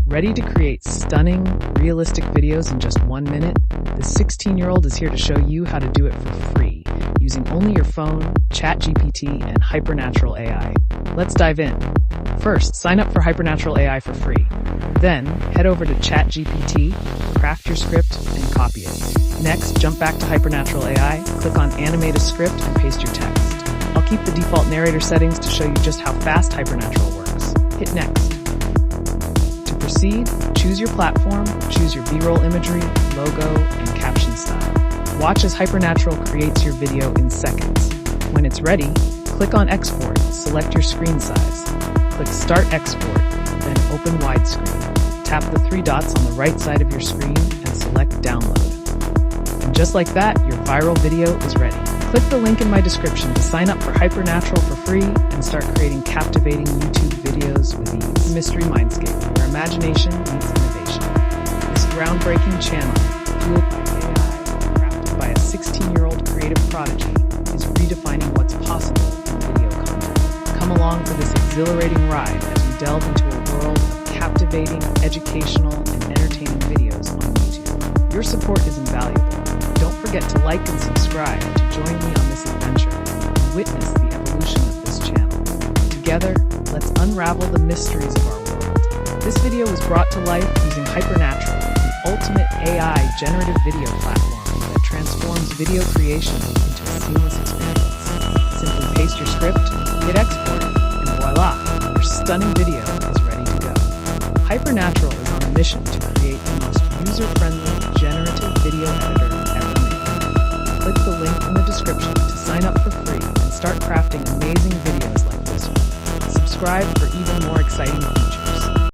Ready to create stunning, realistic videos in just 1 minute? The 16-year-old is here to show you how to do it for free, using only your phone, ChatGPT, and Hypernatural AI. Let's dive in. First, sign up for Hypernatural AI for free. Then, head over to ChatGPT, craft your script, and copy it. Next, jump back to Hypernatural AI, click on Animate a Script, and paste your text. I'll keep the default narrator settings to show you just how fast Hypernatural works. Hit Next. To proceed, choose your platform, choose your B-roll imagery, logo, and caption style. Watch as Hypernatural creates your video in seconds. When it's ready, click on Export, select your screen size. Click Start Export, then open widescreen. Tap the 3 dots on the right side of your screen and select Download. And just like that, your viral video is ready. Click the link in my description to sign up for Hypernatural for free and start creating captivating YouTube videos with ease. Mystery Mindscape, where imagination meets innovation. This groundbreaking channel, fueled by AI, crafted by a 16-year-old creative prodigy, is redefining what's possible in video content. Come along for this exhilarating ride as we delve into a world of captivating, educational, and entertaining videos on YouTube. Your support is invaluable. Don't forget to like and subscribe to join me on this adventure and witness the evolution of this channel. Together, let's unravel the mysteries of our world. This video was brought to life using Hypernatural, the ultimate AI generative video platform that transforms video creation into a seamless experience. Simply paste your script, hit export, and voila, your stunning video is ready to go. Hypernatural is on a mission to create the most user-friendly generative video editor ever made. Click the link in the description to sign up for free and start crafting amazing videos like this one. Subscribe for even more exciting features.